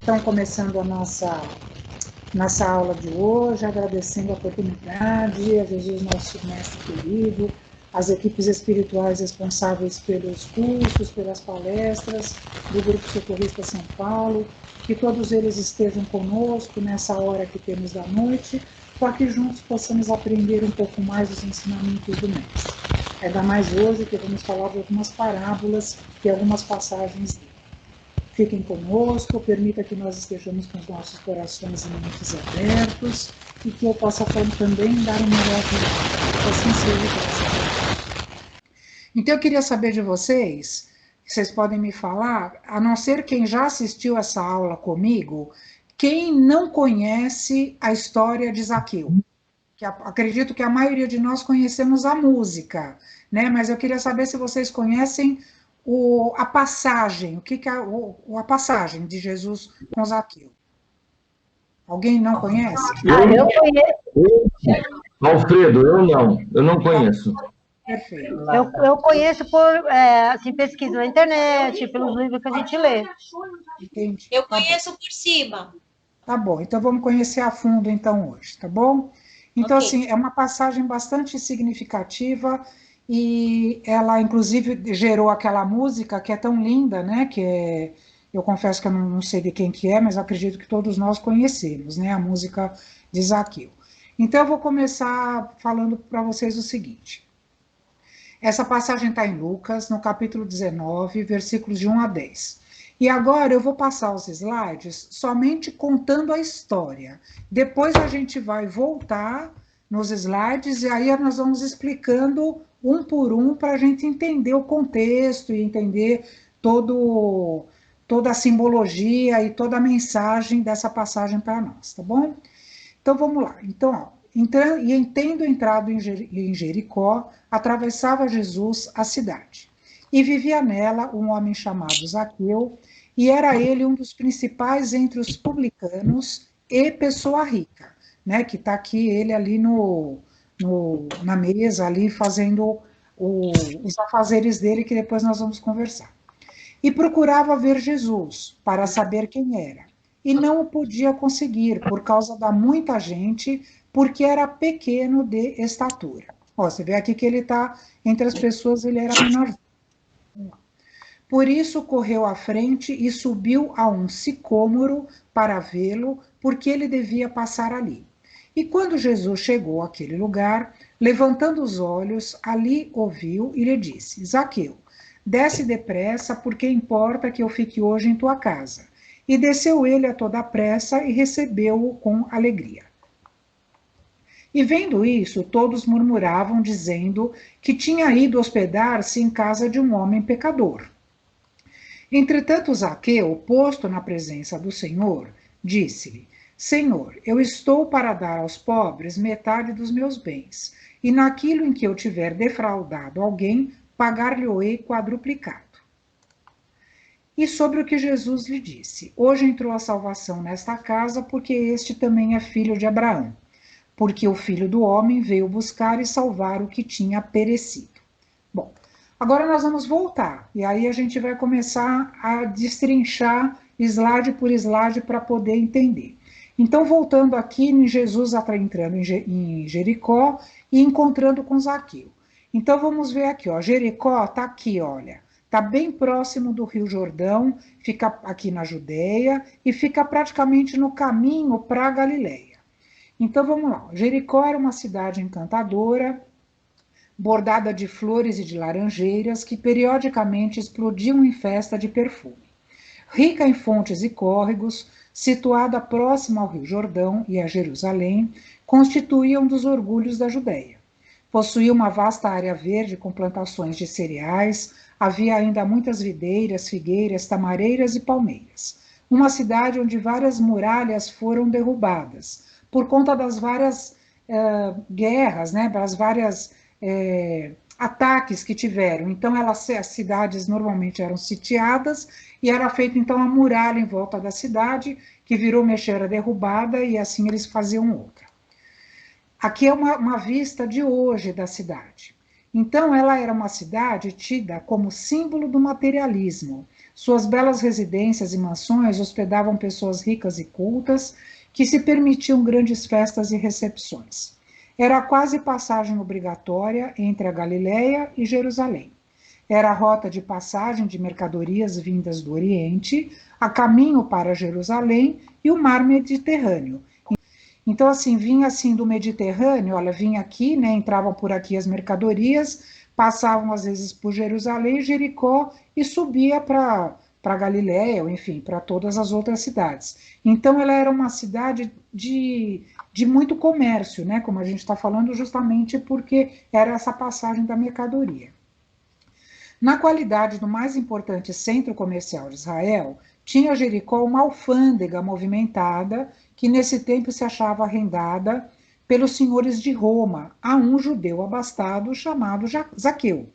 Então, começando a nossa aula de hoje, agradecendo a oportunidade, a Jesus, nosso mestre querido, as equipes espirituais responsáveis pelos cursos, pelas palestras do Grupo Socorrista São Paulo, que todos eles estejam conosco nessa hora que temos da noite, para que juntos possamos aprender um pouco mais dos ensinamentos do mestre. Ainda mais hoje que vamos falar de algumas parábolas e algumas passagens dele. Fiquem conosco, permita que nós estejamos com os nossos corações e mentes abertos e que eu possa também dar o melhor de nós. Assim seja, graças a Deus. Então eu queria saber de vocês, vocês podem me falar, a não ser quem já assistiu essa aula comigo, quem não conhece a história de Zaqueu? Que acredito que a maioria de nós conhecemos a música, né? Mas eu queria saber se vocês conhecem a passagem, o que é a passagem de Jesus com Zaqueu. Alguém não conhece? Eu conheço. Alfredo, eu não conheço. Perfeito. Eu conheço por assim, pesquisa na internet, pelos livros que a gente lê. Entendi. Eu conheço por cima. Tá bom, então vamos conhecer a fundo então hoje, tá bom? Então, Ok. assim, é uma passagem bastante significativa e ela, inclusive, gerou aquela música que é tão linda, né? Eu confesso que eu não sei de quem que é, mas acredito que todos nós conhecemos, né? A música de Zaqueu. Então, eu vou começar falando para vocês o seguinte. Essa passagem está em Lucas, no capítulo 19, versículos de 1 a 10. E agora eu vou passar os slides somente contando a história. Depois a gente vai voltar nos slides e aí nós vamos explicando um por um para a gente entender o contexto e entender toda a simbologia e toda a mensagem dessa passagem para nós, tá bom? Então vamos lá. Então, ó, tendo entrado em Jericó, atravessava Jesus a cidade. E vivia nela um homem chamado Zaqueu, e era ele um dos principais entre os publicanos e pessoa rica, né? Que está aqui ele ali na mesa, ali fazendo os afazeres dele, que depois nós vamos conversar. E procurava ver Jesus, para saber quem era. E não o podia conseguir, por causa da muita gente, porque era pequeno de estatura. Ó, você vê aqui que ele está, entre as pessoas, ele era menor. Por isso correu à frente e subiu a um sicômoro para vê-lo, porque ele devia passar ali. E quando Jesus chegou àquele lugar, levantando os olhos, ali o viu e lhe disse: Zaqueu, desce depressa, porque importa que eu fique hoje em tua casa. E desceu ele a toda pressa e recebeu-o com alegria. E vendo isso, todos murmuravam, dizendo que tinha ido hospedar-se em casa de um homem pecador. Entretanto, Zaqueu, posto na presença do Senhor, disse-lhe: Senhor, eu estou para dar aos pobres metade dos meus bens, e naquilo em que eu tiver defraudado alguém, pagar-lhe-ei quadruplicado. E sobre o que Jesus lhe disse: Hoje entrou a salvação nesta casa, porque este também é filho de Abraão. Porque o Filho do Homem veio buscar e salvar o que tinha perecido. Bom, agora nós vamos voltar, e aí a gente vai começar a destrinchar slide por slide para poder entender. Então, voltando aqui, Jesus entrando em Jericó e encontrando com Zaqueu. Então, vamos ver aqui, ó, Jericó está aqui, olha, está bem próximo do Rio Jordão, fica aqui na Judeia e fica praticamente no caminho para a Galileia. Então, vamos lá. Jericó era uma cidade encantadora, bordada de flores e de laranjeiras, que periodicamente explodiam em festa de perfume. Rica em fontes e córregos, situada próxima ao Rio Jordão e a Jerusalém, constituía um dos orgulhos da Judéia. Possuía uma vasta área verde com plantações de cereais, havia ainda muitas videiras, figueiras, tamareiras e palmeiras. Uma cidade onde várias muralhas foram derrubadas, por conta das várias guerras, né, das várias ataques que tiveram. Então, as cidades normalmente eram sitiadas e era feita, então, a muralha em volta da cidade, que virou mexera derrubada, e assim eles faziam outra. Aqui é uma vista de hoje da cidade. Então, ela era uma cidade tida como símbolo do materialismo. Suas belas residências e mansões hospedavam pessoas ricas e cultas que se permitiam grandes festas e recepções. Era quase passagem obrigatória entre a Galiléia e Jerusalém. Era a rota de passagem de mercadorias vindas do Oriente, a caminho para Jerusalém e o mar Mediterrâneo. Então, assim, vinha assim do Mediterrâneo, olha, vinha aqui, né, entravam por aqui as mercadorias, passavam às vezes por Jerusalém, Jericó e subia para Galiléia, ou enfim, para todas as outras cidades. Então, ela era uma cidade de muito comércio, né, como a gente está falando, justamente porque era essa passagem da mercadoria. Na qualidade do mais importante centro comercial de Israel, tinha Jericó uma alfândega movimentada, que nesse tempo se achava arrendada pelos senhores de Roma, a um judeu abastado chamado Zaqueu,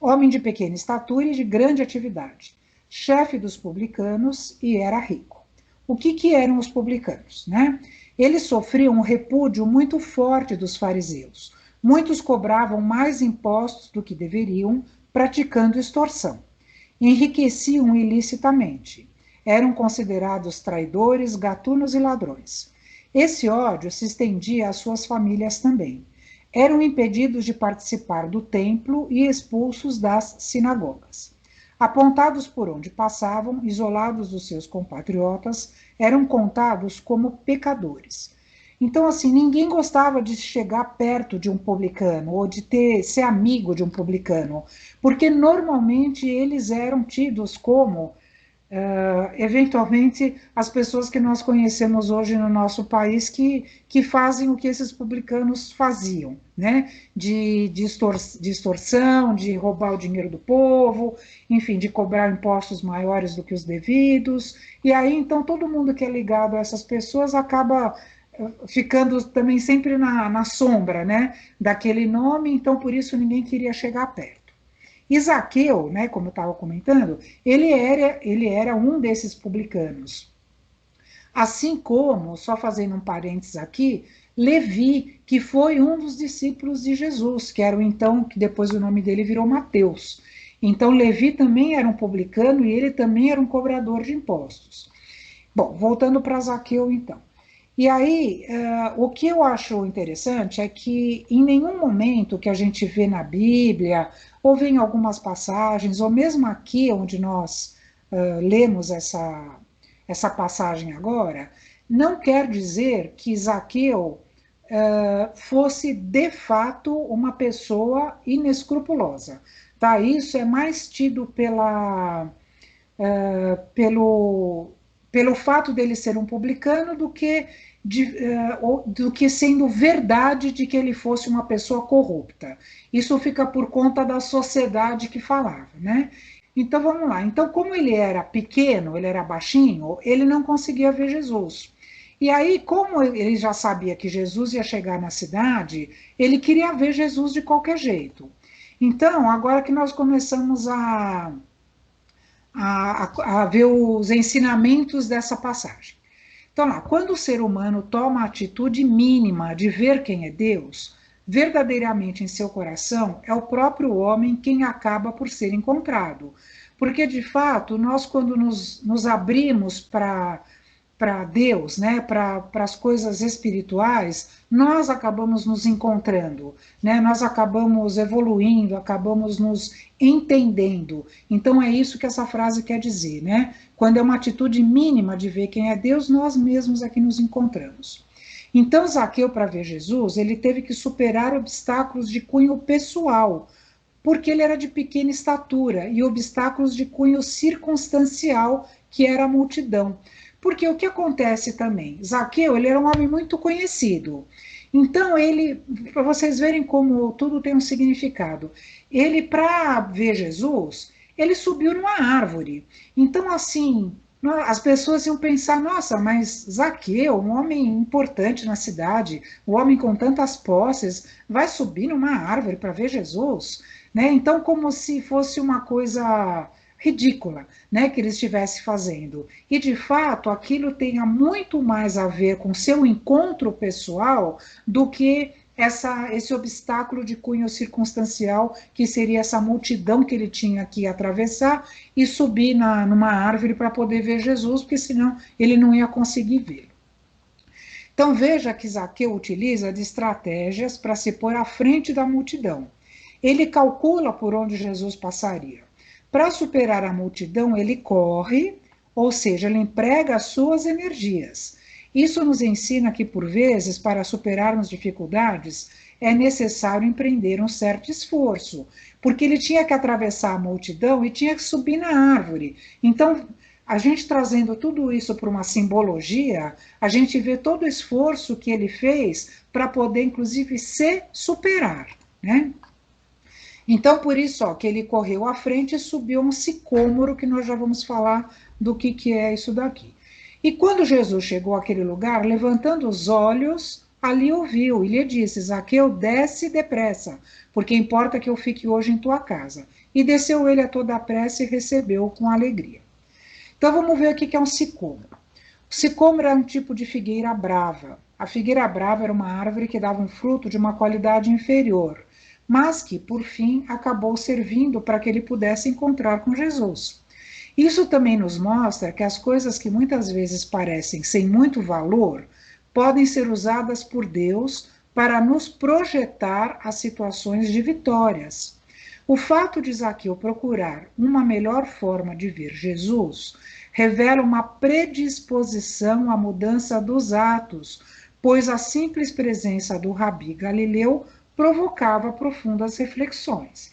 homem de pequena estatura e de grande atividade, chefe dos publicanos e era rico. O que eram os publicanos, né? Eles sofriam um repúdio muito forte dos fariseus. Muitos cobravam mais impostos do que deveriam, praticando extorsão. Enriqueciam ilicitamente. Eram considerados traidores, gatunos e ladrões. Esse ódio se estendia às suas famílias também. Eram impedidos de participar do templo e expulsos das sinagogas. Apontados por onde passavam, isolados dos seus compatriotas, eram contados como pecadores. Então, assim, ninguém gostava de chegar perto de um publicano ou de ser amigo de um publicano, porque normalmente eles eram tidos como, eventualmente, as pessoas que nós conhecemos hoje no nosso país que fazem o que esses publicanos faziam, né? De extorsão, de roubar o dinheiro do povo, enfim, de cobrar impostos maiores do que os devidos. E aí, então, todo mundo que é ligado a essas pessoas acaba ficando também sempre na sombra, né, daquele nome, então por isso ninguém queria chegar perto. E Zaqueu, né, como eu estava comentando, ele era um desses publicanos. Assim como, só fazendo um parênteses aqui, Levi, que foi um dos discípulos de Jesus, que era o então, que depois o nome dele virou Mateus. Então Levi também era um publicano e ele também era um cobrador de impostos. Bom, voltando para Zaqueu então. E aí, o que eu acho interessante é que em nenhum momento que a gente vê na Bíblia, ou vê em algumas passagens, ou mesmo aqui onde nós lemos essa passagem agora, não quer dizer que Zaqueu fosse de fato uma pessoa inescrupulosa. Tá? Isso é mais tido pelo fato dele ser um publicano do que sendo verdade de que ele fosse uma pessoa corrupta. Isso fica por conta da sociedade que falava, né? Então vamos lá. Então, como ele era pequeno, ele era baixinho, ele não conseguia ver Jesus. E aí, como ele já sabia que Jesus ia chegar na cidade, ele queria ver Jesus de qualquer jeito. Então, agora que nós começamos a ver os ensinamentos dessa passagem. Então, lá, quando o ser humano toma a atitude mínima de ver quem é Deus, verdadeiramente em seu coração, é o próprio homem quem acaba por ser encontrado. Porque, de fato, nós, quando nos abrimos para Deus, né, para as coisas espirituais, nós acabamos nos encontrando, né, nós acabamos evoluindo, acabamos nos entendendo. Então é isso que essa frase quer dizer, né? Quando é uma atitude mínima de ver quem é Deus, nós mesmos é que nos encontramos. Então Zaqueu, para ver Jesus, ele teve que superar obstáculos de cunho pessoal, porque ele era de pequena estatura, e obstáculos de cunho circunstancial, que era a multidão. Porque o que acontece também? Zaqueu, ele era um homem muito conhecido. Então, ele, para vocês verem como tudo tem um significado, ele, para ver Jesus, ele subiu numa árvore. Então, assim, as pessoas iam pensar, nossa, mas Zaqueu, um homem importante na cidade, um homem com tantas posses, vai subir numa árvore para ver Jesus? Né? Então, como se fosse uma coisa ridícula, né, que ele estivesse fazendo. E, de fato, aquilo tenha muito mais a ver com seu encontro pessoal do que esse obstáculo de cunho circunstancial, que seria essa multidão que ele tinha que atravessar e subir numa árvore para poder ver Jesus, porque senão ele não ia conseguir vê-lo. Então veja que Zaqueu utiliza de estratégias para se pôr à frente da multidão. Ele calcula por onde Jesus passaria. Para superar a multidão, ele corre, ou seja, ele emprega as suas energias. Isso nos ensina que, por vezes, para superarmos dificuldades, é necessário empreender um certo esforço, porque ele tinha que atravessar a multidão e tinha que subir na árvore. Então, a gente trazendo tudo isso para uma simbologia, a gente vê todo o esforço que ele fez para poder, inclusive, se superar, né? Então, por isso, ó, que ele correu à frente e subiu um sicômoro, que nós já vamos falar do que é isso daqui. E quando Jesus chegou àquele lugar, levantando os olhos, ali ouviu, e lhe disse: Zaqueu, desce depressa, porque importa que eu fique hoje em tua casa. E desceu ele a toda pressa e recebeu com alegria. Então vamos ver o que é um sicômoro. O sicômoro é um tipo de figueira brava. A figueira brava era uma árvore que dava um fruto de uma qualidade inferior, mas que, por fim, acabou servindo para que ele pudesse encontrar com Jesus. Isso também nos mostra que as coisas que muitas vezes parecem sem muito valor podem ser usadas por Deus para nos projetar a situações de vitórias. O fato de Zaqueu procurar uma melhor forma de ver Jesus revela uma predisposição à mudança dos atos, pois a simples presença do Rabi Galileu provocava profundas reflexões.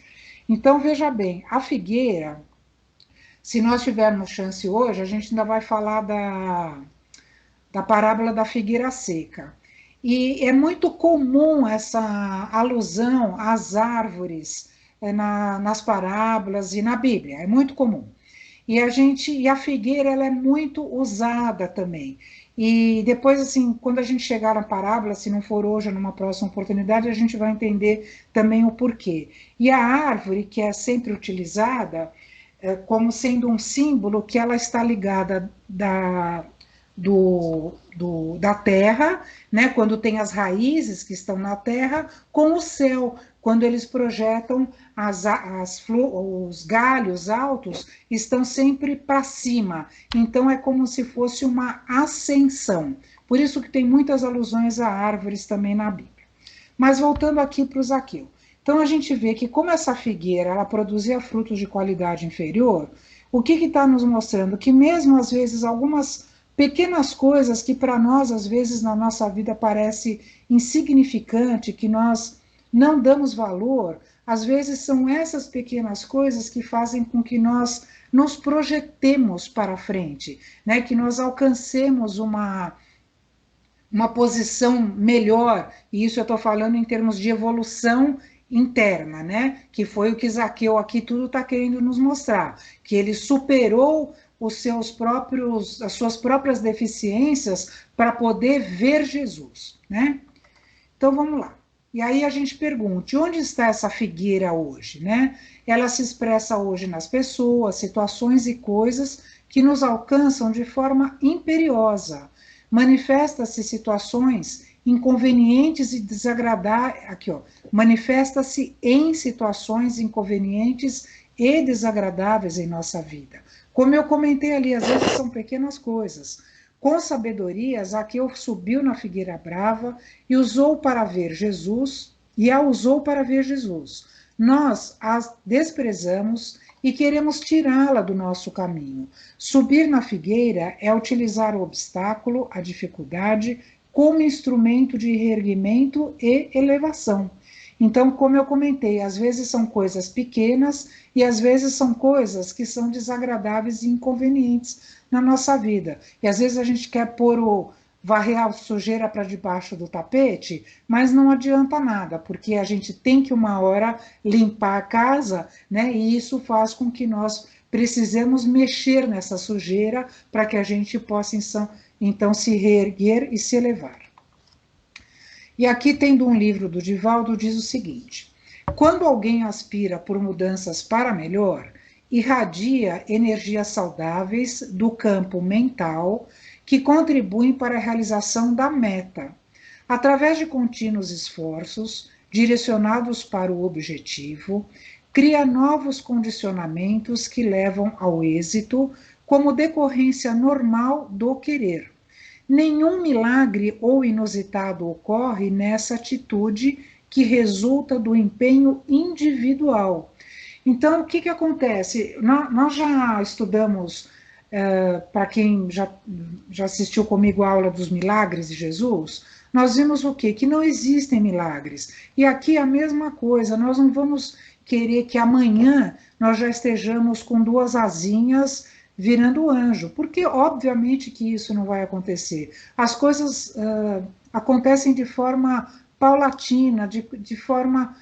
Então, veja bem, a figueira, se nós tivermos chance hoje, a gente ainda vai falar da parábola da figueira seca. E é muito comum essa alusão às árvores nas parábolas e na Bíblia, é muito comum. E a figueira ela é muito usada também. E depois, assim, quando a gente chegar na parábola, se não for hoje ou numa próxima oportunidade, a gente vai entender também o porquê. E a árvore, que é sempre utilizada como sendo um símbolo que ela está ligada da terra, né, quando tem as raízes que estão na terra, com o céu, quando eles projetam os galhos altos, estão sempre para cima. Então é como se fosse uma ascensão. Por isso que tem muitas alusões a árvores também na Bíblia. Mas voltando aqui para o Zaqueu. Então a gente vê que como essa figueira ela produzia frutos de qualidade inferior, o que está nos mostrando? Que mesmo às vezes algumas pequenas coisas que para nós, às vezes, na nossa vida parece insignificante, que nós não damos valor, às vezes são essas pequenas coisas que fazem com que nós nos projetemos para frente, né? Que nós alcancemos uma posição melhor, e isso eu estou falando em termos de evolução interna, né? Que foi o que Zaqueu aqui tudo está querendo nos mostrar, que ele superou as suas próprias deficiências para poder ver Jesus, né? Então vamos lá. E aí a gente pergunta, onde está essa figueira hoje, né? Ela se expressa hoje nas pessoas, situações e coisas que nos alcançam de forma imperiosa. Manifesta-se situações inconvenientes e desagradáveis, aqui ó, manifesta-se em situações inconvenientes e desagradáveis em nossa vida. Como eu comentei ali, às vezes são pequenas coisas. Com sabedoria, Zaqueu subiu na figueira brava e usou para ver Jesus, e a usou para ver Jesus. Nós a desprezamos e queremos tirá-la do nosso caminho. Subir na figueira é utilizar o obstáculo, a dificuldade, como instrumento de reerguimento e elevação. Então, como eu comentei, às vezes são coisas pequenas e às vezes são coisas que são desagradáveis e inconvenientes na nossa vida. E às vezes a gente quer varrer a sujeira para debaixo do tapete, mas não adianta nada, porque a gente tem que uma hora limpar a casa, né? E isso faz com que nós precisemos mexer nessa sujeira para que a gente possa então se reerguer e se elevar. E aqui, tendo um livro do Divaldo, diz o seguinte: quando alguém aspira por mudanças para melhor, irradia energias saudáveis do campo mental que contribuem para a realização da meta. através de contínuos esforços direcionados para o objetivo, cria novos condicionamentos que levam ao êxito como decorrência normal do querer. Nenhum milagre ou inusitado ocorre nessa atitude que resulta do empenho individual. Então, o que, que acontece? Nós já estudamos, para quem já assistiu comigo a aula dos milagres de Jesus, nós vimos o quê? Que não existem milagres. E aqui a mesma coisa, nós não vamos querer que amanhã nós já estejamos com 2 asinhas virando anjo, porque obviamente que isso não vai acontecer. As coisas acontecem de forma paulatina, de forma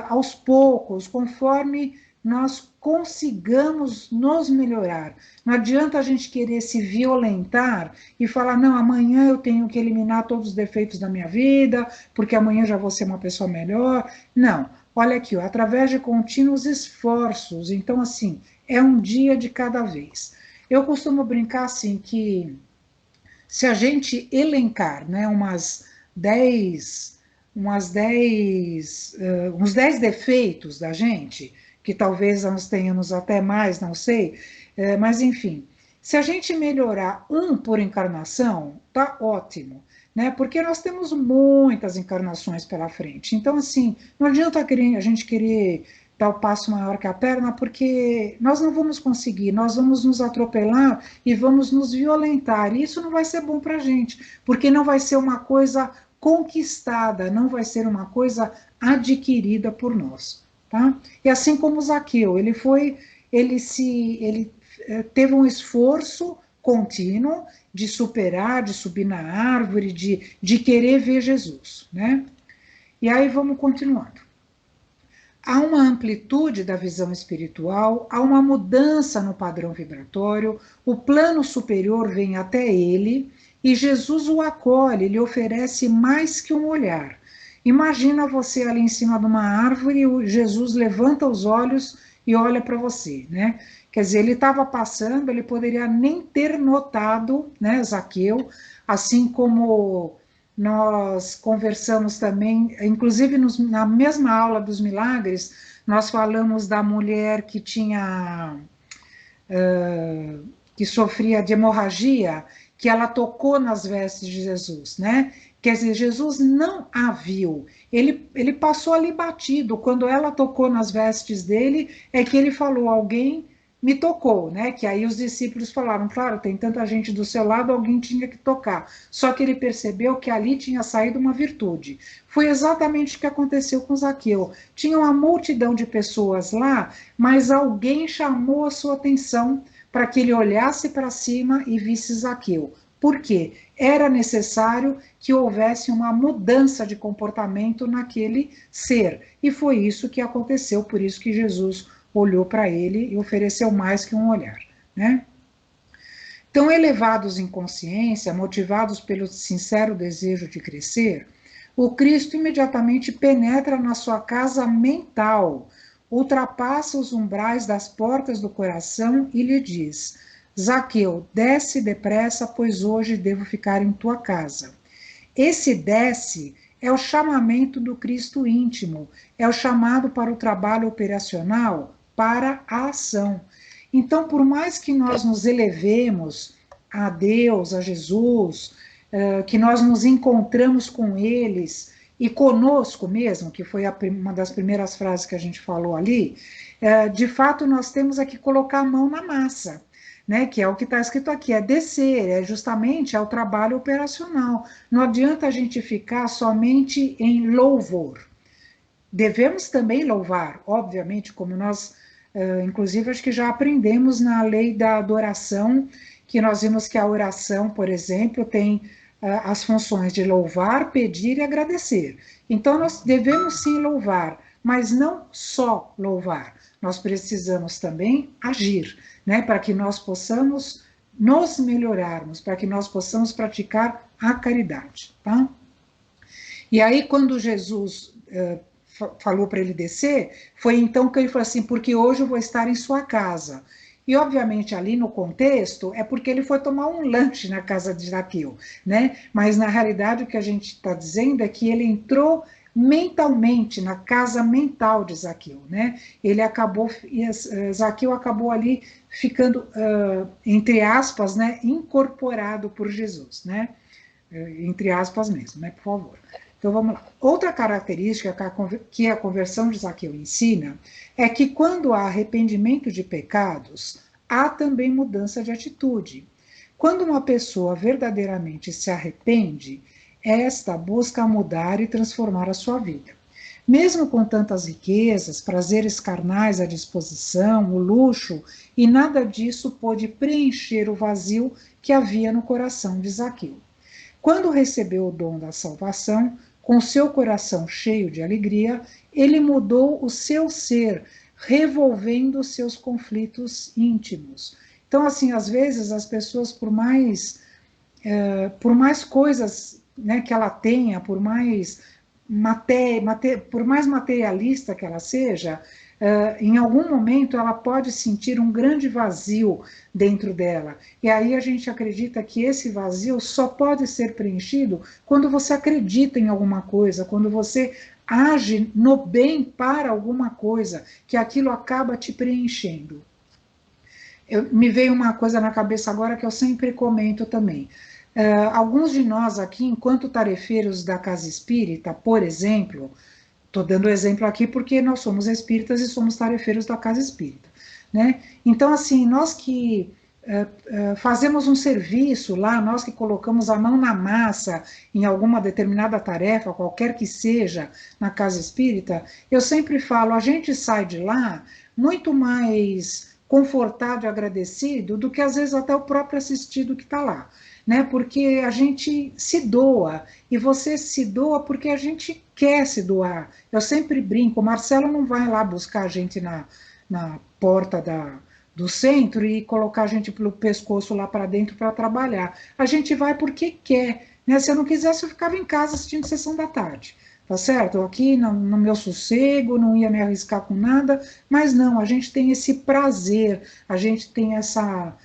aos poucos, conforme nós consigamos nos melhorar. Não adianta a gente querer se violentar e falar, não, amanhã eu tenho que eliminar todos os defeitos da minha vida, porque amanhã já vou ser uma pessoa melhor. Não, olha aqui, ó, através de contínuos esforços. Então, assim, é um dia de cada vez. Eu costumo brincar assim que se a gente elencar, né, uns 10 defeitos da gente, que talvez nós tenhamos até mais, não sei, mas enfim, se a gente melhorar um por encarnação, tá ótimo, né? Porque nós temos muitas encarnações pela frente. Então, assim, não adianta a gente querer dar o passo maior que a perna, porque nós não vamos conseguir, nós vamos nos atropelar e vamos nos violentar. E isso não vai ser bom para a gente, porque não vai ser uma coisa conquistada, não vai ser uma coisa adquirida por nós. Tá? E assim como Zaqueu, ele teve um esforço contínuo de superar, de subir na árvore, de querer ver Jesus, né? E aí vamos continuando. Há uma amplitude da visão espiritual, há uma mudança no padrão vibratório, o plano superior vem até ele e Jesus o acolhe, lhe oferece mais que um olhar. Imagina você ali em cima de uma árvore e Jesus levanta os olhos e olha para você, né? Quer dizer, ele estava passando, ele poderia nem ter notado, né, Zaqueu, assim como nós conversamos também, inclusive na mesma aula dos milagres, nós falamos da mulher que que sofria de hemorragia, que ela tocou nas vestes de Jesus, né? Quer dizer, Jesus não a viu, ele passou ali batido, quando ela tocou nas vestes dele, é que ele falou, alguém me tocou, né? Que aí os discípulos falaram, claro, tem tanta gente do seu lado, alguém tinha que tocar. Só que ele percebeu que ali tinha saído uma virtude. Foi exatamente o que aconteceu com Zaqueu. Tinha uma multidão de pessoas lá, mas alguém chamou a sua atenção para que ele olhasse para cima e visse Zaqueu. Por quê? Era necessário que houvesse uma mudança de comportamento naquele ser. E foi isso que aconteceu, por isso que Jesus olhou para ele e ofereceu mais que um olhar, né? Então, elevados em consciência, motivados pelo sincero desejo de crescer, o Cristo imediatamente penetra na sua casa mental, ultrapassa os umbrais das portas do coração e lhe diz, Zaqueu, desce depressa, pois hoje devo ficar em tua casa. Esse desce é o chamamento do Cristo íntimo, é o chamado para o trabalho operacional, para a ação. Então, por mais que nós nos elevemos a Deus, a Jesus, que nós nos encontramos com eles e conosco mesmo, que foi uma das primeiras frases que a gente falou ali, de fato nós temos que colocar a mão na massa, né, que é o que está escrito aqui, é descer, é justamente o trabalho operacional. Não adianta a gente ficar somente em louvor. Devemos também louvar, obviamente, como nós, inclusive, acho que já aprendemos na lei da adoração, que nós vimos que a oração, por exemplo, tem as funções de louvar, pedir e agradecer. Então, nós devemos sim louvar, mas não só louvar, nós precisamos também agir, né, para que nós possamos nos melhorarmos, para que nós possamos praticar a caridade, tá? E aí, quando Jesus falou para ele descer, foi então que ele falou assim, porque hoje eu vou estar em sua casa. E, obviamente, ali no contexto, é porque ele foi tomar um lanche na casa de Zaqueu, né? Mas, na realidade, o que a gente está dizendo é que ele entrou mentalmente na casa mental de Zaqueu, né? Ele acabou, Zaqueu acabou ali ficando, entre aspas, né, incorporado por Jesus, né? Entre aspas mesmo, né? Por favor. Então vamos lá. Outra característica que a conversão de Zaqueu ensina é que quando há arrependimento de pecados, há também mudança de atitude. Quando uma pessoa verdadeiramente se arrepende, esta busca mudar e transformar a sua vida. Mesmo com tantas riquezas, prazeres carnais à disposição, o luxo, e nada disso pôde preencher o vazio que havia no coração de Zaqueu. Quando recebeu o dom da salvação, com seu coração cheio de alegria, ele mudou o seu ser, revolvendo seus conflitos íntimos. Então, assim, às vezes as pessoas, por mais coisas, né, que ela tenha, por mais materialista que ela seja, em algum momento ela pode sentir um grande vazio dentro dela. E aí a gente acredita que esse vazio só pode ser preenchido quando você acredita em alguma coisa, quando você age no bem para alguma coisa, que aquilo acaba te preenchendo. Me veio uma coisa na cabeça agora que eu sempre comento também. Alguns de nós aqui, enquanto tarefeiros da Casa Espírita, por exemplo, estou dando exemplo aqui porque nós somos espíritas e somos tarefeiros da Casa Espírita, né? Então, assim, nós que fazemos um serviço lá, nós que colocamos a mão na massa em alguma determinada tarefa, qualquer que seja, na Casa Espírita, eu sempre falo, a gente sai de lá muito mais confortado e agradecido do que às vezes até o próprio assistido que está lá, né? Porque a gente se doa, e você se doa porque a gente quer se doar. Eu sempre brinco, o Marcelo não vai lá buscar a gente na porta do centro e colocar a gente pelo pescoço lá para dentro para trabalhar. A gente vai porque quer, né? Se eu não quisesse, eu ficava em casa assistindo sessão da tarde. Tá certo? Aqui no meu sossego, não ia me arriscar com nada, mas não, a gente tem esse prazer, a gente tem essa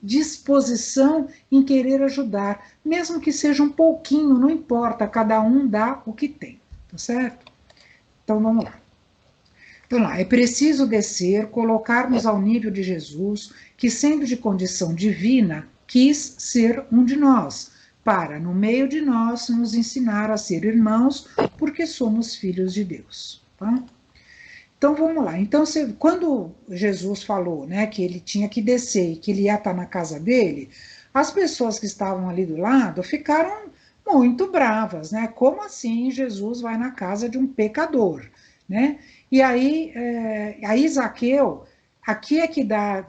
disposição em querer ajudar, mesmo que seja um pouquinho, não importa, cada um dá o que tem, tá certo? Então vamos lá. Então lá, é preciso descer, colocar-nos ao nível de Jesus, que sendo de condição divina, quis ser um de nós, para, no meio de nós, nos ensinar a ser irmãos, porque somos filhos de Deus. Tá? Então vamos lá. Então, quando Jesus falou, né, que ele tinha que descer e que ele ia estar na casa dele, as pessoas que estavam ali do lado ficaram muito bravas, né? Como assim Jesus vai na casa de um pecador, né? E aí Zaqueu, aqui é que dá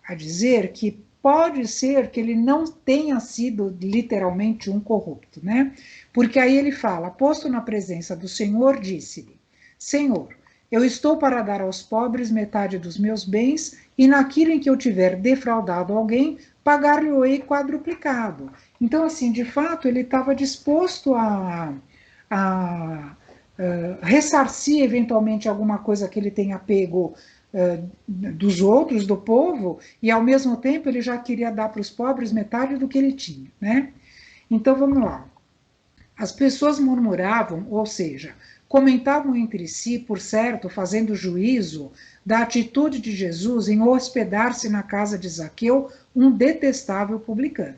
a dizer que pode ser que ele não tenha sido literalmente um corrupto, né? Porque aí ele fala, posto na presença do Senhor, disse-lhe, Senhor, eu estou para dar aos pobres metade dos meus bens, e naquilo em que eu tiver defraudado alguém, pagar-lhe-ei quadruplicado. Então, assim, de fato, ele estava disposto a ressarcir eventualmente alguma coisa que ele tenha pego dos outros, do povo, e ao mesmo tempo ele já queria dar para os pobres metade do que ele tinha, né? Então vamos lá. As pessoas murmuravam, ou seja, comentavam entre si, por certo, fazendo juízo da atitude de Jesus em hospedar-se na casa de Zaqueu, um detestável publicano.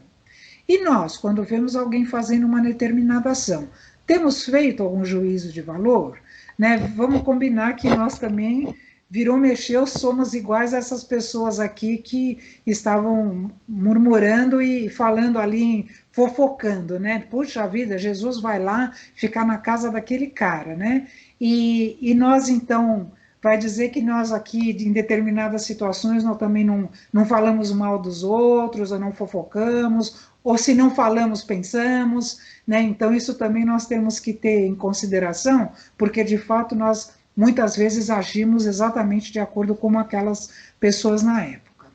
E nós, quando vemos alguém fazendo uma determinada ação, temos feito algum juízo de valor? Né? Vamos combinar que nós também, virou mexeu, somos iguais a essas pessoas aqui que estavam murmurando e falando ali, fofocando, né? Puxa vida, Jesus vai lá ficar na casa daquele cara, né? E nós, então, vai dizer que nós aqui, em determinadas situações, nós também não falamos mal dos outros, ou não fofocamos, ou se não falamos, pensamos, né? Então, isso também nós temos que ter em consideração, porque, de fato, nós muitas vezes agimos exatamente de acordo com aquelas pessoas na época.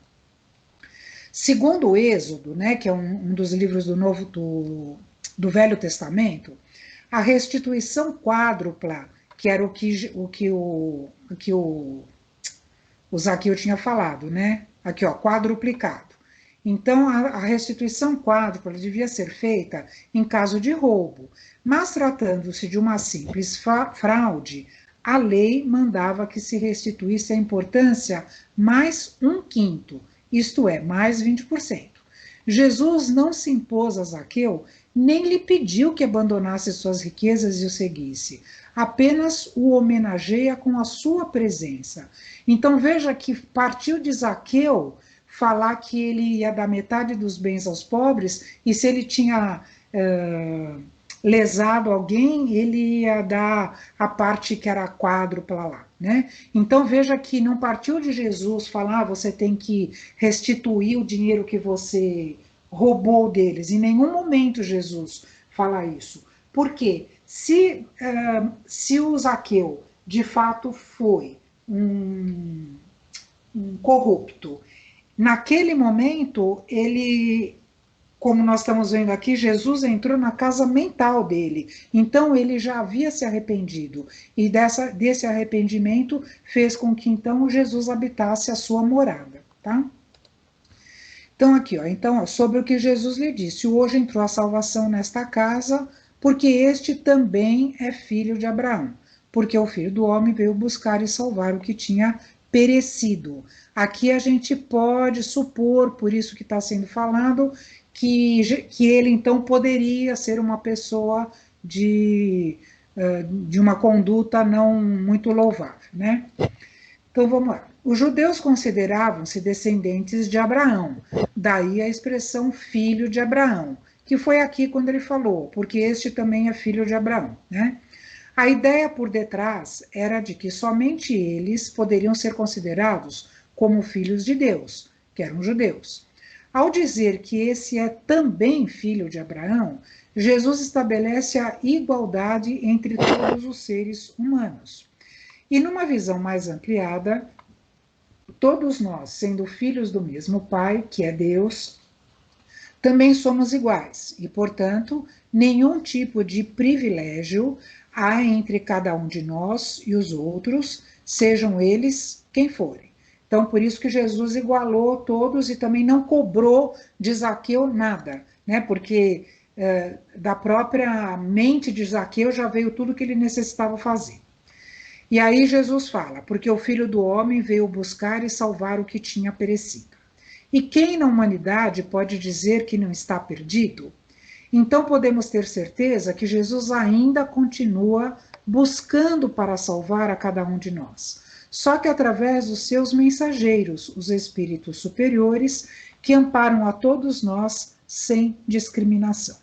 Segundo o Êxodo, né, que é um dos livros do Velho Testamento, a restituição quádrupla, que era o que o Zaqueu tinha falado, né? Aqui, ó, quadruplicado. Então, a restituição quádrupla devia ser feita em caso de roubo, mas tratando-se de uma simples fraude, a lei mandava que se restituísse a importância mais 1/5, isto é, mais 20%. Jesus não se impôs a Zaqueu, nem lhe pediu que abandonasse suas riquezas e o seguisse, apenas o homenageia com a sua presença. Então veja que partiu de Zaqueu falar que ele ia dar metade dos bens aos pobres, e se ele tinha lesado alguém, ele ia dar a parte que era quádrupla lá, né? Então veja que não partiu de Jesus falar, você tem que restituir o dinheiro que você roubou deles. Em nenhum momento Jesus fala isso. Por quê? Se o Zaqueu de fato foi um corrupto, naquele momento, ele, como nós estamos vendo aqui, Jesus entrou na casa mental dele. Então, ele já havia se arrependido. E desse arrependimento fez com que, então, Jesus habitasse a sua morada, tá? Então, aqui, ó. Então, sobre o que Jesus lhe disse. Hoje entrou a salvação nesta casa, porque este também é filho de Abraão. Porque o Filho do Homem veio buscar e salvar o que tinha perecido. Aqui a gente pode supor, por isso que está sendo falado, que ele então poderia ser uma pessoa de uma conduta não muito louvável, né? Então vamos lá. Os judeus consideravam-se descendentes de Abraão, daí a expressão filho de Abraão, que foi aqui quando ele falou, porque este também é filho de Abraão, né? A ideia por detrás era de que somente eles poderiam ser considerados como filhos de Deus, que eram judeus. Ao dizer que esse é também filho de Abraão, Jesus estabelece a igualdade entre todos os seres humanos. E numa visão mais ampliada, todos nós, sendo filhos do mesmo Pai, que é Deus, também somos iguais e, portanto, nenhum tipo de privilégio há entre cada um de nós e os outros, sejam eles quem forem. Então, por isso que Jesus igualou todos e também não cobrou de Zaqueu nada, né? Porque da própria mente de Zaqueu já veio tudo que ele necessitava fazer. E aí Jesus fala, porque o Filho do Homem veio buscar e salvar o que tinha perecido. E quem na humanidade pode dizer que não está perdido? Então podemos ter certeza que Jesus ainda continua buscando para salvar a cada um de nós, só que através dos seus mensageiros, os espíritos superiores, que amparam a todos nós sem discriminação.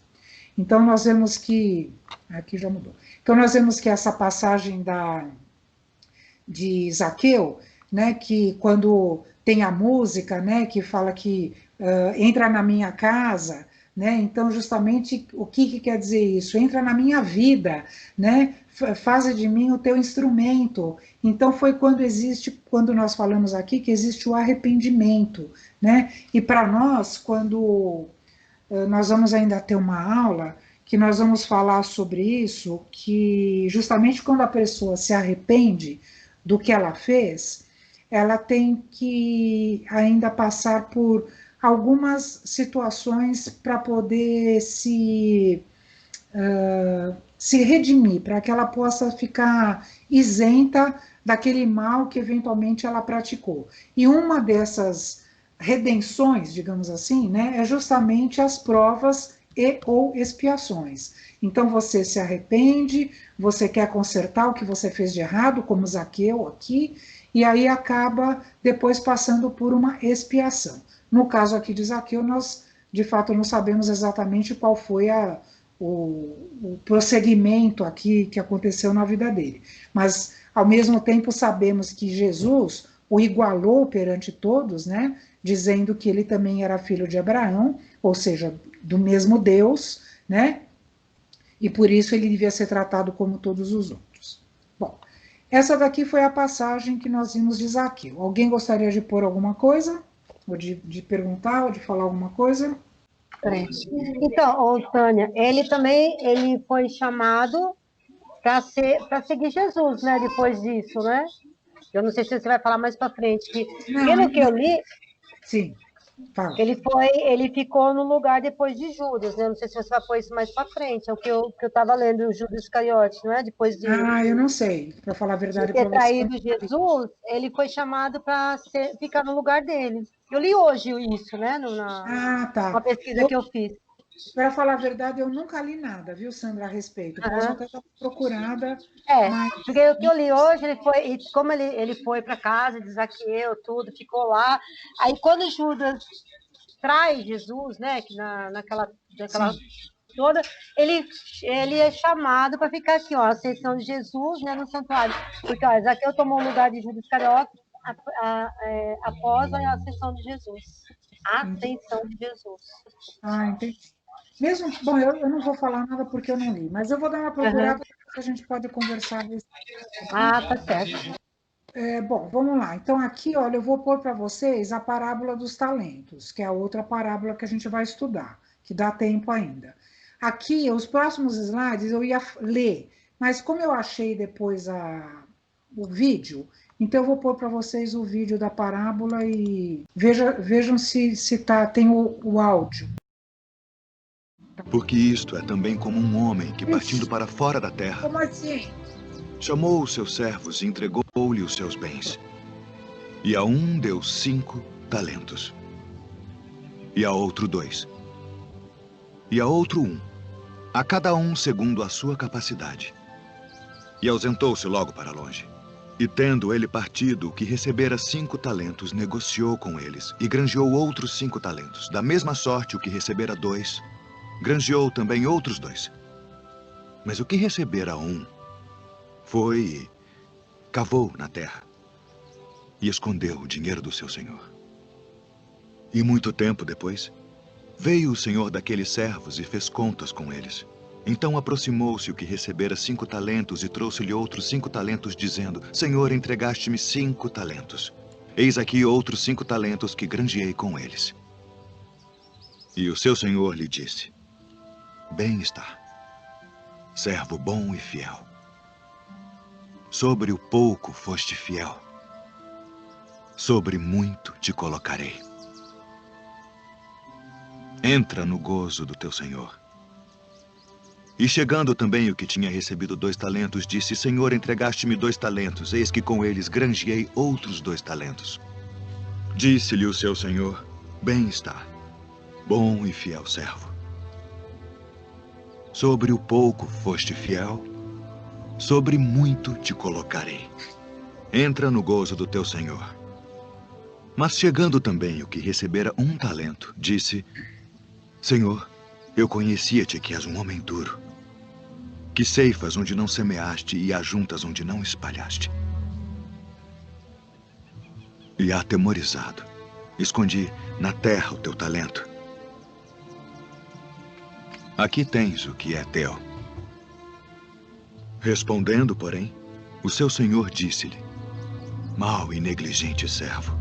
Então nós vemos que, aqui já mudou, então nós vemos que essa passagem de Zaqueu, né, que quando tem a música, né, que fala que entra na minha casa, né, então justamente o que quer dizer isso? Entra na minha vida, né, faz de mim o teu instrumento. Então foi quando nós falamos aqui que existe o arrependimento, né, e para nós, quando nós vamos ainda ter uma aula, que nós vamos falar sobre isso, que justamente quando a pessoa se arrepende do que ela fez, ela tem que ainda passar por algumas situações para poder se redimir, para que ela possa ficar isenta daquele mal que eventualmente ela praticou. E uma dessas redenções, digamos assim, né, é justamente as provas e ou expiações. Então você se arrepende, você quer consertar o que você fez de errado, como Zaqueu aqui, e aí acaba depois passando por uma expiação. No caso aqui de Zaqueu, nós de fato não sabemos exatamente qual foi o prosseguimento aqui que aconteceu na vida dele, mas ao mesmo tempo sabemos que Jesus o igualou perante todos, né, dizendo que ele também era filho de Abraão, ou seja, do mesmo Deus, né, e por isso ele devia ser tratado como todos os outros. Bom, essa daqui foi a passagem que nós vimos de Zaqueu. Alguém gostaria de pôr alguma coisa? Ou de perguntar, ou de falar alguma coisa? Então, Tânia, ele foi chamado para seguir Jesus, né? Depois disso, né? Eu não sei se você vai falar mais para frente, que Não, pelo que eu li, sim, fala. ele ficou no lugar depois de Judas, né? Não sei se você vai pôr isso mais para frente, é o que eu estava lendo, o Judas Iscariote, não é? Depois Ah, eu não sei, para falar a de verdade ter para você. traído Jesus, ele foi chamado para ficar no lugar dele. Eu li hoje isso, né? Ah, Uma tá. pesquisa que eu fiz. Para falar a verdade, eu nunca li nada, viu, Sandra, a respeito. Posso Aham. até dar uma procurada, É, mas porque o que eu li hoje, ele foi, e como ele foi para casa de Zaqueu, tudo, ficou lá. Aí quando Judas traz Jesus, né, que naquela sim. toda, ele é chamado para ficar aqui, ó, a ascensão de Jesus, né, no santuário. Porque, ó, Zaqueu tomou o lugar de Judas Iscariote após a ascensão de Jesus. A Entendi. ascensão de Jesus. Ah, entendi. Mesmo, bom, eu não vou falar nada porque eu não li, mas eu vou dar uma Uhum. procurada que a gente pode conversar a respeito, tá bom? Ah, tá certo. Bom, vamos lá. Então, aqui, olha, eu vou pôr para vocês a parábola dos talentos, que é a outra parábola que a gente vai estudar, que dá tempo ainda. Aqui, os próximos slides eu ia ler, mas como eu achei depois o vídeo, então eu vou pôr para vocês o vídeo da parábola e vejam se tem o áudio. Porque isto é também como um homem que, partindo Ixi, para fora da terra, como assim? chamou os seus servos e entregou-lhe os seus bens. E a um deu 5 talentos, e a outro 2, e a outro 1, a cada um segundo a sua capacidade. E ausentou-se logo para longe. E tendo ele partido, o que recebera 5 talentos, negociou com eles, e granjeou outros 5 talentos. Da mesma sorte, o que recebera 2, granjeou também outros 2. Mas o que recebera 1, foi e cavou na terra, e escondeu o dinheiro do seu senhor. E muito tempo depois, veio o senhor daqueles servos e fez contas com eles. Então aproximou-se o que recebera 5 talentos e trouxe-lhe outros 5 talentos, dizendo: Senhor, entregaste-me 5 talentos. Eis aqui outros 5 talentos que granjeei com eles. E o seu senhor lhe disse: Bem está, servo bom e fiel. Sobre o pouco foste fiel, sobre muito te colocarei. Entra no gozo do teu senhor. E chegando também o que tinha recebido 2 talentos, disse: Senhor, entregaste-me 2 talentos, eis que com eles granjeei outros 2 talentos. Disse-lhe o seu senhor: Bem está, bom e fiel servo. Sobre o pouco foste fiel, sobre muito te colocarei. Entra no gozo do teu senhor. Mas chegando também o que recebera 1 talento, disse: Senhor, eu conhecia-te que és um homem duro, que ceifas onde não semeaste e ajuntas onde não espalhaste. E atemorizado, escondi na terra o teu talento. Aqui tens o que é teu. Respondendo, porém, o seu senhor disse-lhe: Mau e negligente servo,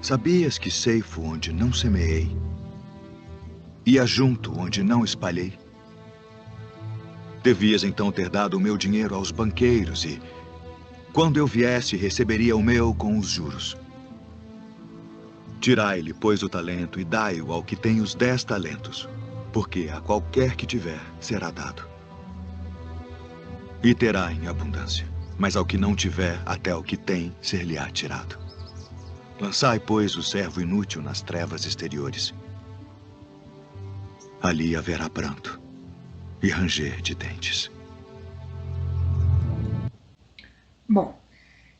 sabias que ceifo onde não semeei e ajunto onde não espalhei? Devias então ter dado o meu dinheiro aos banqueiros e, quando eu viesse, receberia o meu com os juros. Tirai-lhe, pois, o talento e dai-o ao que tem os 10 talentos, porque a qualquer que tiver será dado. E terá em abundância, mas ao que não tiver, até o que tem ser-lhe-á tirado. Lançai, pois, o servo inútil nas trevas exteriores. Ali haverá pranto e ranger de dentes. Bom,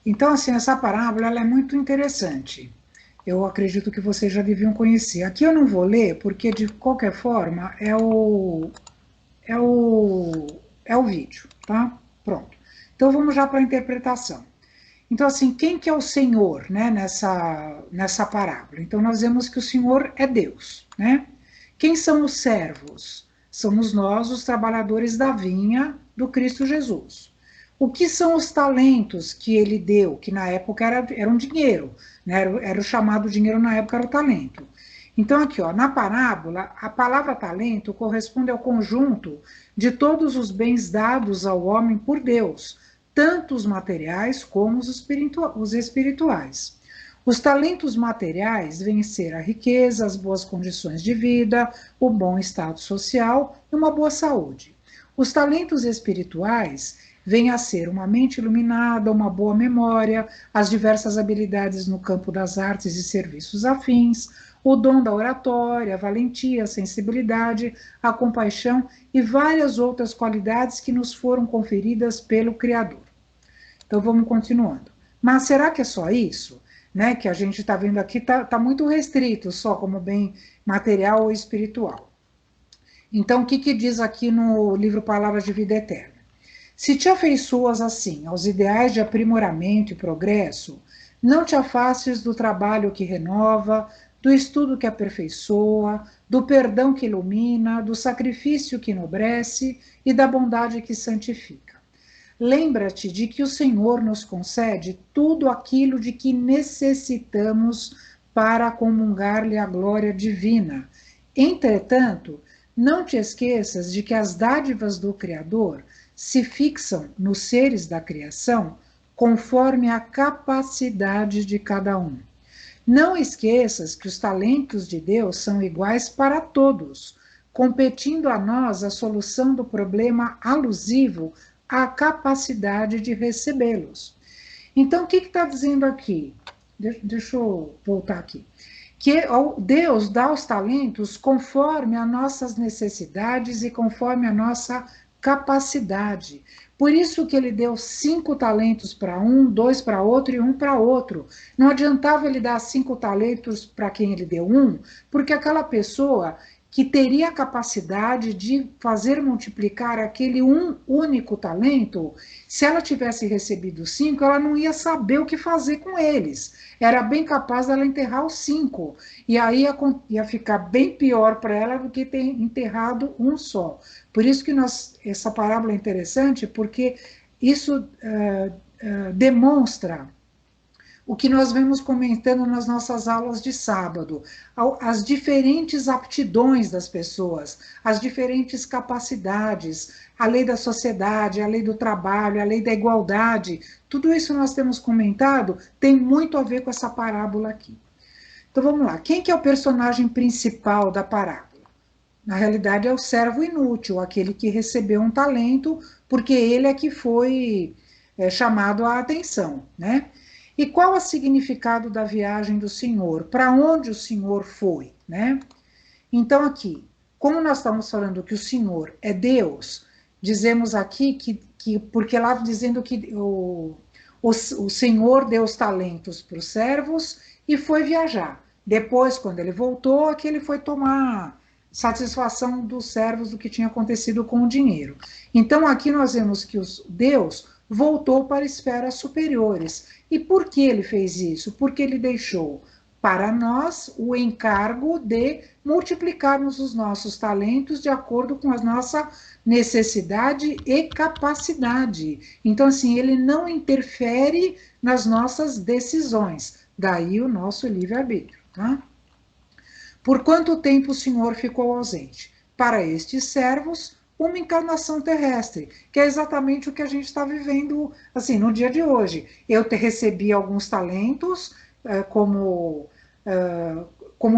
então, assim, essa parábola ela é muito interessante. Eu acredito que vocês já deviam conhecer. Aqui eu não vou ler, porque, de qualquer forma, é o, é o vídeo, tá? Pronto. Então, vamos já para a interpretação. Então, assim, quem que é o Senhor, né, nessa parábola? Então, nós vemos que o Senhor é Deus, né? Quem são os servos? Somos nós, os trabalhadores da vinha do Cristo Jesus. O que são os talentos que ele deu, que na época era um dinheiro, né? Era o chamado dinheiro na época, era o talento. Então, aqui, ó, na parábola, a palavra talento corresponde ao conjunto de todos os bens dados ao homem por Deus, tanto os materiais como os espirituais. Os talentos materiais vêm ser a riqueza, as boas condições de vida, o bom estado social e uma boa saúde. Os talentos espirituais vêm a ser uma mente iluminada, uma boa memória, as diversas habilidades no campo das artes e serviços afins, o dom da oratória, a valentia, a sensibilidade, a compaixão e várias outras qualidades que nos foram conferidas pelo Criador. Então vamos continuando. Mas será que é só isso? Né, que a gente está vendo aqui está muito restrito, só como bem material ou espiritual. Então, o que diz aqui no livro Palavras de Vida Eterna? Se te afeiçoas assim aos ideais de aprimoramento e progresso, não te afastes do trabalho que renova, do estudo que aperfeiçoa, do perdão que ilumina, do sacrifício que enobrece e da bondade que santifica. Lembra-te de que o Senhor nos concede tudo aquilo de que necessitamos para comungar-lhe a glória divina. Entretanto, não te esqueças de que as dádivas do Criador se fixam nos seres da criação conforme a capacidade de cada um. Não esqueças que os talentos de Deus são iguais para todos, competindo a nós a solução do problema alusivo à capacidade de recebê-los. Então, o que está dizendo aqui? Deixa eu voltar aqui. Que Deus dá os talentos conforme as nossas necessidades e conforme a nossa capacidade. Por isso que ele deu 5 talentos para um, 2 para outro e 1 para outro. Não adiantava ele dar 5 talentos para quem ele deu 1, porque aquela pessoa que teria a capacidade de fazer multiplicar aquele um único talento, se ela tivesse recebido 5, ela não ia saber o que fazer com eles. Era bem capaz dela enterrar os 5. E aí ia ficar bem pior para ela do que ter enterrado um só. Por isso que essa parábola é interessante, porque isso demonstra o que nós vemos comentando nas nossas aulas de sábado, as diferentes aptidões das pessoas, as diferentes capacidades, a lei da sociedade, a lei do trabalho, a lei da igualdade, tudo isso nós temos comentado, tem muito a ver com essa parábola aqui. Então vamos lá, quem que é o personagem principal da parábola? Na realidade é o servo inútil, aquele que recebeu um talento, porque ele é que foi chamado a atenção, né? E qual é o significado da viagem do Senhor? Para onde o Senhor foi, né? Então aqui, como nós estamos falando que o Senhor é Deus, dizemos aqui que porque lá dizendo que o Senhor deu os talentos para os servos e foi viajar. Depois, quando ele voltou, aqui ele foi tomar satisfação dos servos do que tinha acontecido com o dinheiro. Então aqui nós vemos que Deus voltou para esferas superiores. E por que ele fez isso? Porque ele deixou para nós o encargo de multiplicarmos os nossos talentos de acordo com a nossa necessidade e capacidade. Então, assim, ele não interfere nas nossas decisões. Daí o nosso livre-arbítrio, tá? Por quanto tempo o Senhor ficou ausente? Para estes servos, uma encarnação terrestre, que é exatamente o que a gente está vivendo assim no dia de hoje. Eu recebi alguns talentos como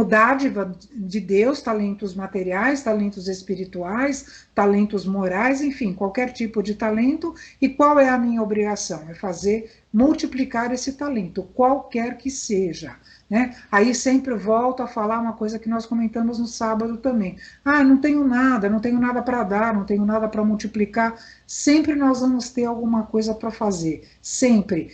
dádiva de Deus, talentos materiais, talentos espirituais, talentos morais, enfim, qualquer tipo de talento. E qual é a minha obrigação? É fazer multiplicar esse talento, qualquer que seja. Né? Aí sempre volto a falar uma coisa que nós comentamos no sábado também. Não tenho nada para dar, não tenho nada para multiplicar. Sempre nós vamos ter alguma coisa para fazer, sempre.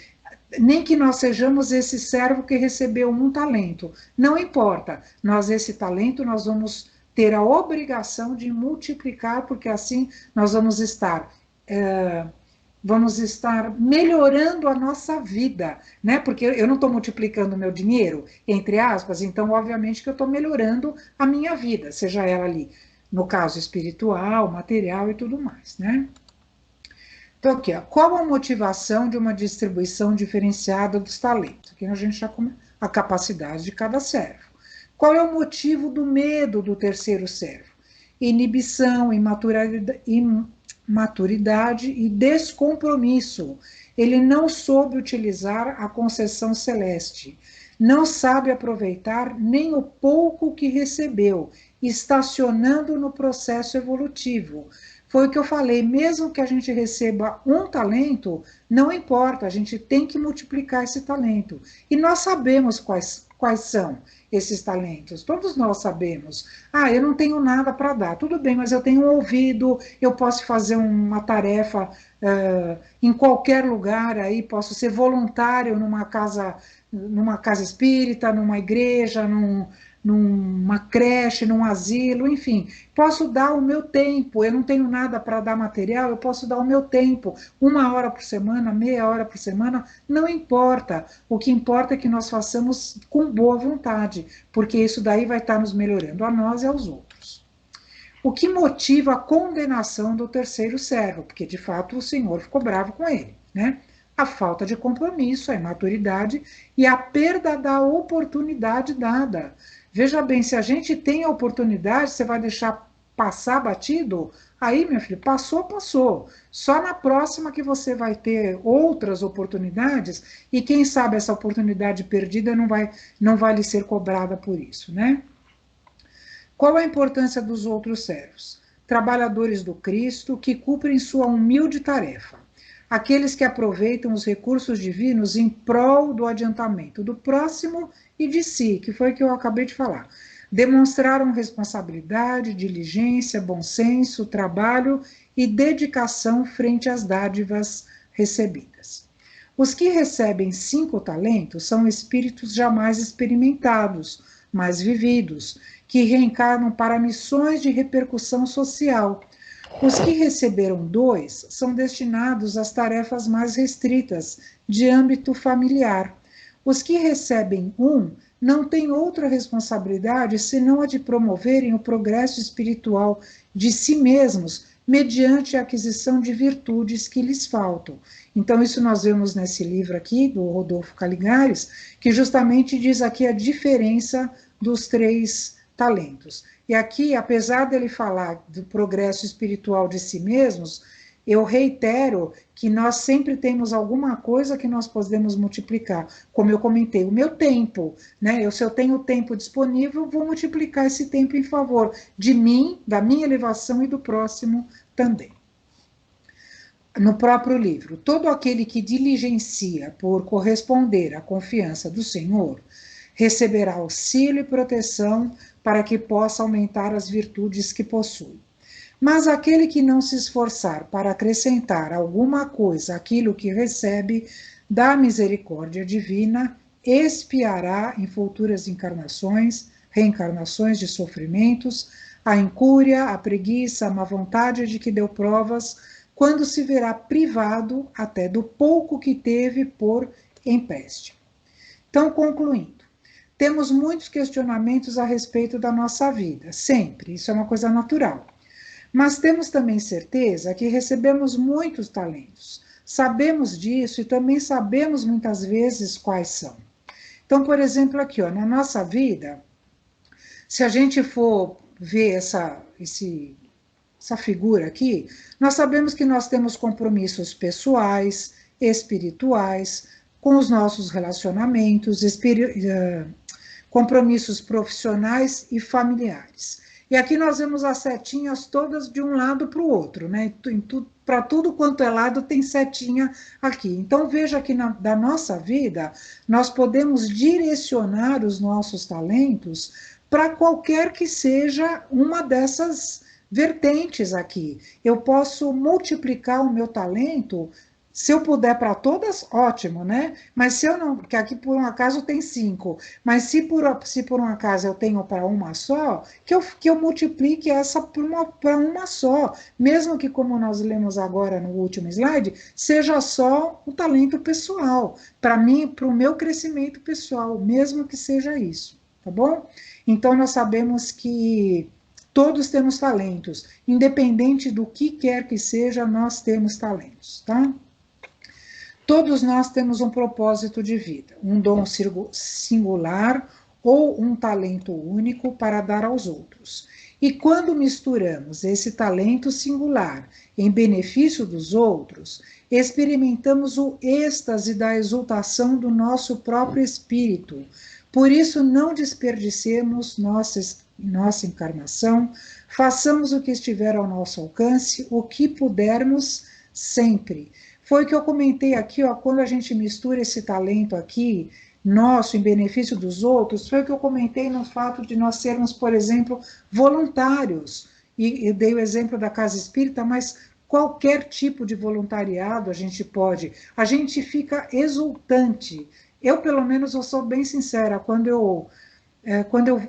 Nem que nós sejamos esse servo que recebeu um talento, não importa. Esse talento nós vamos ter a obrigação de multiplicar, porque assim nós vamos estar melhorando a nossa vida, né? Porque eu não estou multiplicando o meu dinheiro, entre aspas, então obviamente que eu estou melhorando a minha vida, seja ela ali, no caso espiritual, material e tudo mais, né? Então aqui, qual a motivação de uma distribuição diferenciada dos talentos? Aqui a gente já começa a capacidade de cada servo. Qual é o motivo do medo do terceiro servo? Inibição, imaturidade e descompromisso. Ele não soube utilizar a concessão celeste, não sabe aproveitar nem o pouco que recebeu, estacionando no processo evolutivo. Foi o que eu falei, mesmo que a gente receba um talento, não importa, a gente tem que multiplicar esse talento. E nós sabemos quais são esses talentos, todos nós sabemos. Ah, eu não tenho nada para dar, tudo bem, mas eu tenho um ouvido, eu posso fazer uma tarefa em qualquer lugar, aí posso ser voluntário numa casa espírita, numa igreja, numa creche, num asilo, enfim, posso dar o meu tempo, eu não tenho nada para dar material, eu posso dar o meu tempo, 1 hora por semana, meia hora por semana, não importa, o que importa é que nós façamos com boa vontade, porque isso daí vai estar nos melhorando a nós e aos outros. O que motiva a condenação do terceiro servo, porque de fato o Senhor ficou bravo com ele, né? A falta de compromisso, a imaturidade e a perda da oportunidade dada. Veja bem, se a gente tem a oportunidade, você vai deixar passar batido? Aí, meu filho, passou, passou. Só na próxima que você vai ter outras oportunidades e quem sabe essa oportunidade perdida não vai lhe ser cobrada por isso, né? Qual a importância dos outros servos? Trabalhadores do Cristo que cumprem sua humilde tarefa. Aqueles que aproveitam os recursos divinos em prol do adiantamento do próximo e de si, que foi o que eu acabei de falar. Demonstraram responsabilidade, diligência, bom senso, trabalho e dedicação frente às dádivas recebidas. Os que recebem 5 talentos são espíritos jamais experimentados, mas vividos, que reencarnam para missões de repercussão social. Os que receberam 2 são destinados às tarefas mais restritas, de âmbito familiar. Os que recebem 1 não têm outra responsabilidade senão a de promoverem o progresso espiritual de si mesmos, mediante a aquisição de virtudes que lhes faltam. Então, isso nós vemos nesse livro aqui, do Rodolfo Caligares, que justamente diz aqui a diferença dos 3 talentos. E aqui, apesar dele falar do progresso espiritual de si mesmos, eu reitero que nós sempre temos alguma coisa que nós podemos multiplicar. Como eu comentei, o meu tempo, né? Se eu tenho tempo disponível, vou multiplicar esse tempo em favor de mim, da minha elevação e do próximo também. No próprio livro, todo aquele que diligencia por corresponder à confiança do Senhor, receberá auxílio e proteção para que possa aumentar as virtudes que possui. Mas aquele que não se esforçar para acrescentar alguma coisa àquilo que recebe da misericórdia divina, expiará em futuras encarnações, reencarnações de sofrimentos, a incúria, a preguiça, a má vontade de que deu provas, quando se verá privado até do pouco que teve por empréstimo. Então, concluindo, temos muitos questionamentos a respeito da nossa vida, sempre, isso é uma coisa natural. Mas temos também certeza que recebemos muitos talentos, sabemos disso e também sabemos muitas vezes quais são. Então, por exemplo, aqui, na nossa vida, se a gente for ver essa figura aqui, nós sabemos que nós temos compromissos pessoais, espirituais, com os nossos relacionamentos, compromissos profissionais e familiares. E aqui nós vemos as setinhas todas de um lado para o outro, né? Para tudo quanto é lado tem setinha aqui. Então veja que da nossa vida nós podemos direcionar os nossos talentos para qualquer que seja uma dessas vertentes aqui. Eu posso multiplicar o meu talento. Se eu puder para todas, ótimo, né? Mas se eu não, que aqui por um acaso tem 5, mas se por um acaso eu tenho para uma só, que eu multiplique essa para uma só, mesmo que, como nós lemos agora no último slide, seja só um talento pessoal, para mim, para o meu crescimento pessoal, mesmo que seja isso, tá bom? Então nós sabemos que todos temos talentos, independente do que quer que seja, nós temos talentos, tá? Todos nós temos um propósito de vida, um dom singular ou um talento único para dar aos outros. E quando misturamos esse talento singular em benefício dos outros, experimentamos o êxtase da exultação do nosso próprio espírito. Por isso, não desperdicemos nossa encarnação, façamos o que estiver ao nosso alcance, o que pudermos sempre. Foi o que eu comentei aqui, ó, quando a gente mistura esse talento aqui, nosso, em benefício dos outros, foi o que eu comentei no fato de nós sermos, por exemplo, voluntários. E eu dei o exemplo da Casa Espírita, mas qualquer tipo de voluntariado a gente pode. A gente fica exultante. Eu, pelo menos, eu sou bem sincera, quando eu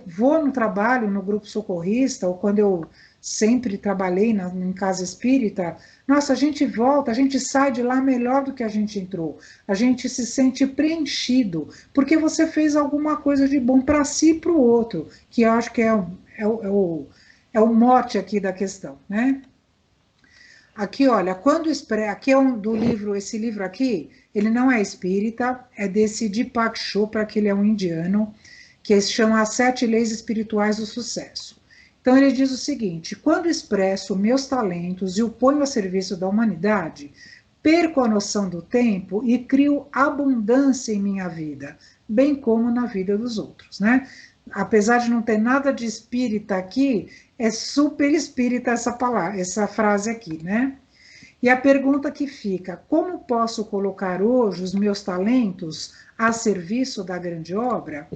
vou no trabalho, no grupo socorrista, ou quando eu sempre trabalhei em casa espírita, nossa, a gente volta, a gente sai de lá melhor do que a gente entrou. A gente se sente preenchido, porque você fez alguma coisa de bom para si e para o outro, que eu acho que é o mote aqui da questão, né? Aqui, olha, aqui é do livro, esse livro aqui, ele não é espírita, é desse Deepak Chopra, que ele é um indiano, que se chama As 7 Leis Espirituais do Sucesso. Então ele diz o seguinte: quando expresso meus talentos e o ponho a serviço da humanidade, perco a noção do tempo e crio abundância em minha vida, bem como na vida dos outros, né? Apesar de não ter nada de espírita aqui, é super espírita essa frase aqui, né? E a pergunta que fica: como posso colocar hoje os meus talentos a serviço da grande obra?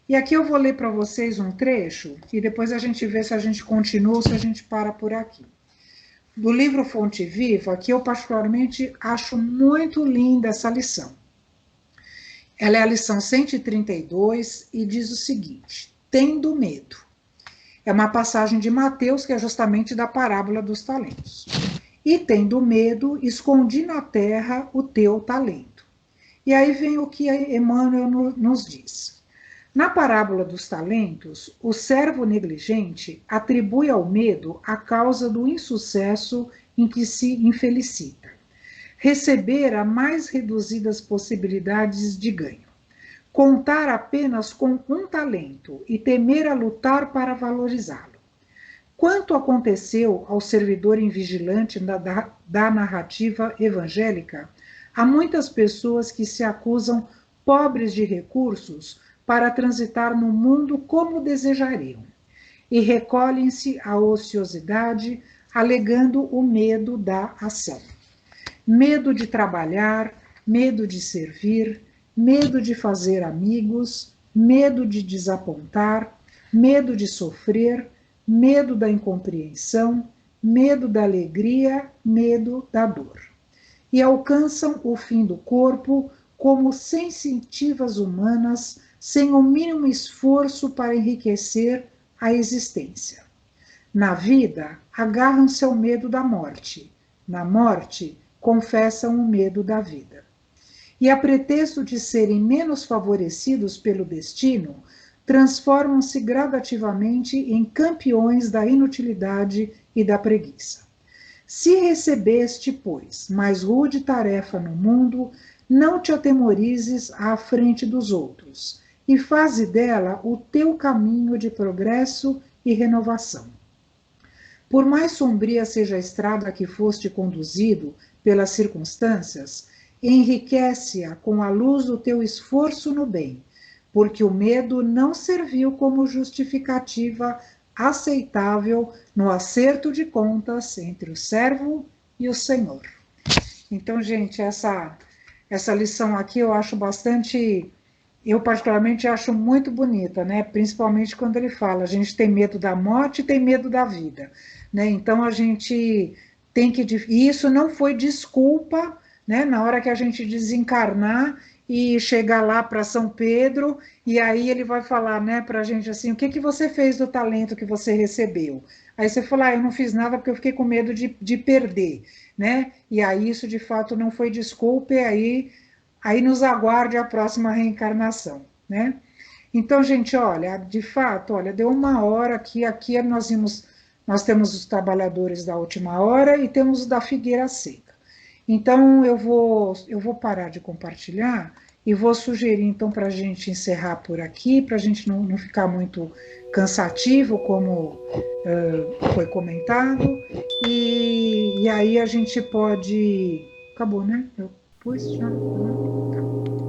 E aqui eu vou ler para vocês um trecho, e depois a gente vê se a gente continua ou se a gente para por aqui. Do livro Fonte Viva, que eu particularmente acho muito linda essa lição. Ela é a lição 132 e diz o seguinte: tendo medo. É uma passagem de Mateus, que é justamente da parábola dos talentos. E tendo medo, escondi na terra o teu talento. E aí vem o que Emmanuel nos diz. Na parábola dos talentos, o servo negligente atribui ao medo a causa do insucesso em que se infelicita. Receber as mais reduzidas possibilidades de ganho. Contar apenas com um talento e temer a lutar para valorizá-lo. Quanto aconteceu ao servidor invigilante da narrativa evangélica, há muitas pessoas que se acusam pobres de recursos para transitar no mundo como desejariam, e recolhem-se à ociosidade, alegando o medo da ação. Medo de trabalhar, medo de servir, medo de fazer amigos, medo de desapontar, medo de sofrer, medo da incompreensão, medo da alegria, medo da dor. E alcançam o fim do corpo como sensitivas humanas, sem o mínimo esforço para enriquecer a existência. Na vida, agarram-se ao medo da morte. Na morte, confessam o medo da vida. E a pretexto de serem menos favorecidos pelo destino, transformam-se gradativamente em campeões da inutilidade e da preguiça. Se recebeste, pois, mais rude tarefa no mundo, não te atemorizes à frente dos outros, e faze dela o teu caminho de progresso e renovação. Por mais sombria seja a estrada a que foste conduzido pelas circunstâncias, enriquece-a com a luz do teu esforço no bem, porque o medo não serviu como justificativa aceitável no acerto de contas entre o servo e o Senhor. Então, gente, essa lição aqui eu acho bastante... Eu particularmente acho muito bonita, né? Principalmente quando ele fala, a gente tem medo da morte e tem medo da vida, né? Então a gente tem que... E isso não foi desculpa, né? Na hora que a gente desencarnar e chegar lá para São Pedro, e aí ele vai falar, né, para a gente assim, o que você fez do talento que você recebeu? Aí você fala, eu não fiz nada porque eu fiquei com medo de perder, né? E aí isso de fato não foi desculpa, e aí nos aguarde a próxima reencarnação, né? Então, gente, olha, de fato, olha, deu 1 hora aqui nós temos os trabalhadores da última hora e temos os da Figueira Seca. Então, eu vou parar de compartilhar E vou sugerir, então, para a gente encerrar por aqui, para a gente não ficar muito cansativo, como foi comentado. E aí a gente pode... Acabou, né? Eu pus já? Tá.